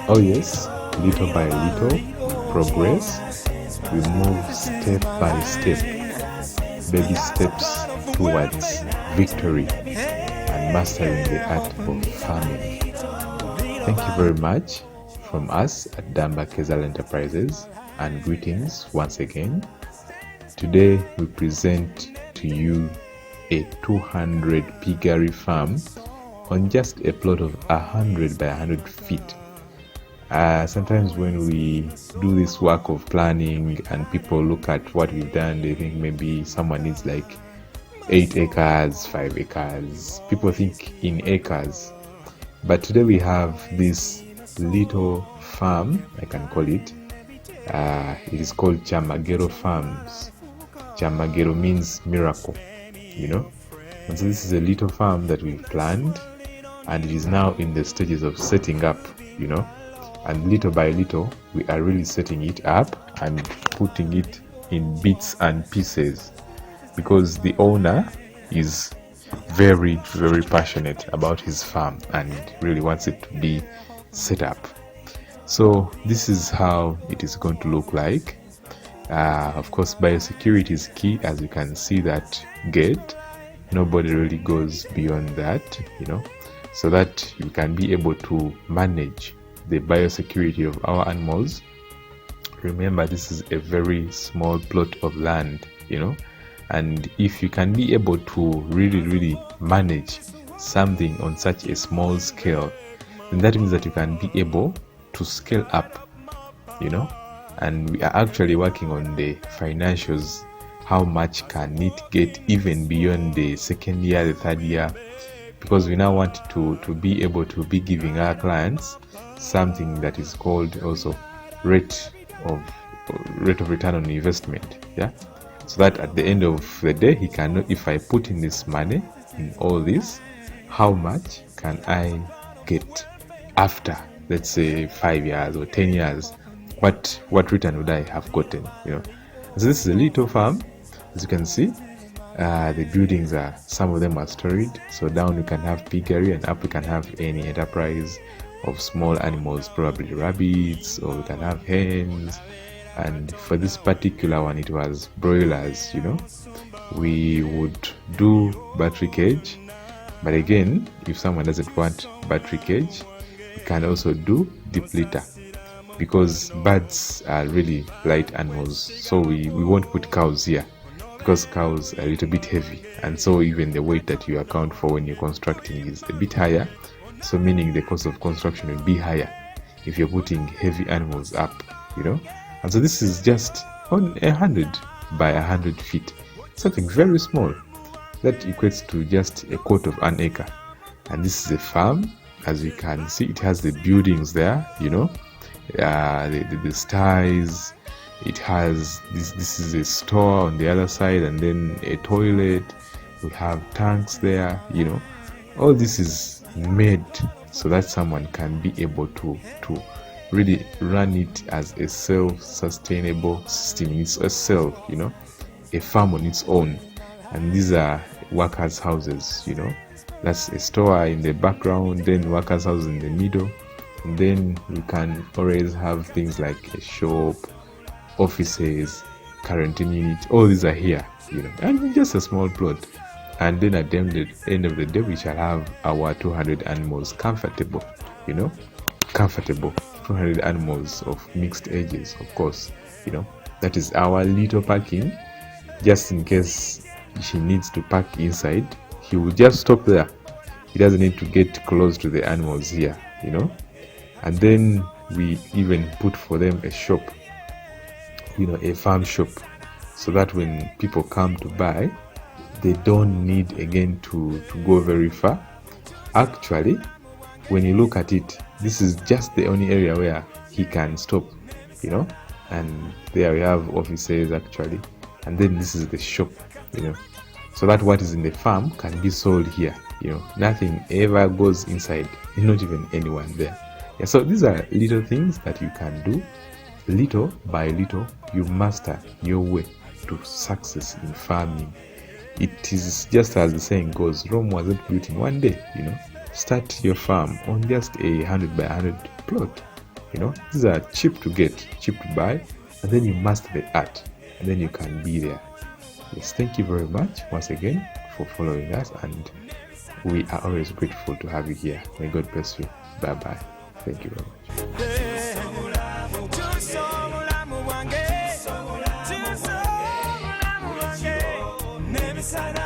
Oh yes, little by little we progress, we move step by step, baby steps towards victory and mastering the art of farming. Thank you very much from us at Damba Kezal Enterprises, and greetings once again. Today we present to you a 200 piggery farm on just a plot of 100 by 100 feet. Sometimes when we do this work of planning and people look at what we've done, they think maybe someone needs like 8 acres, 5 acres. People think in acres. But today we have this little farm, I can call it. It is called Chamagero Farms. Chamagero means miracle, And so this is a little farm that we've planned, and it is now in the stages of setting up, And little by little, we are really setting it up and putting it in bits and pieces, because the owner is very, very passionate about his farm and really wants it to be set up. So this is how it is going to look like. Of course, biosecurity is key, as you can see that gate. Nobody really goes beyond that, so that you can be able to manage the biosecurity of our animals. Remember, this is a very small plot of land, and if you can be able to really manage something on such a small scale, then that means that you can be able to scale up, and we are actually working on the financials. How much can it get even beyond the second year, the third year? Because we now want to be able to be giving our clients something that is called also rate of return on investment, so that at the end of the day he can know, if I put in this money in all this, how much can I get after, let's say, 5 years or 10 years? What return would I have gotten? So this is a little farm. As you can see, the buildings are, some of them are storied. So down you can have piggery, and up you can have any enterprise of small animals, probably rabbits, or we can have hens. And for this particular one, it was broilers. We would do battery cage, but again, if someone doesn't want battery cage, we can also do deep litter, because birds are really light animals. So we won't put cows here, because cows are a little bit heavy, and so even the weight that you account for when you're constructing is a bit higher. So meaning the cost of construction will be higher if you're putting heavy animals up, And so this is just on 100 by 100 feet, something very small that equates to just a quarter of an acre. And this is a farm. As you can see, it has the buildings there, the styes. It has this is a store on the other side, and then a toilet. We have tanks there, All this is made so that someone can be able to really run it as a self-sustainable system. It's a a farm on its own. And these are workers' houses, That's a store in the background, then workers' houses in the middle. And then you can always have things like a shop, offices, quarantine unit. All these are here, and just a small plot. And then at the end of the day, we shall have our 200 animals comfortable, comfortable 200 animals of mixed ages, of course. That is our little parking. Just in case she needs to park inside, he will just stop there. He doesn't need to get close to the animals here, And then we even put for them a shop, a farm shop, so that when people come to buy, they don't need again to go very far. Actually, when you look at it, this is just the only area where he can stop, and there we have offices actually, and then this is the shop, so that what is in the farm can be sold here. Nothing ever goes inside, not even anyone there. So these are little things that you can do. Little by little, you master your way to success in farming. It is just as the saying goes, Rome wasn't built in one day. Start your farm on just a 100 by 100 plot, These are cheap to get, cheap to buy, and then you master the art, and then you can be there. Yes, thank you very much once again for following us, and we are always grateful to have you here. May God bless you. Bye bye. Thank you very much.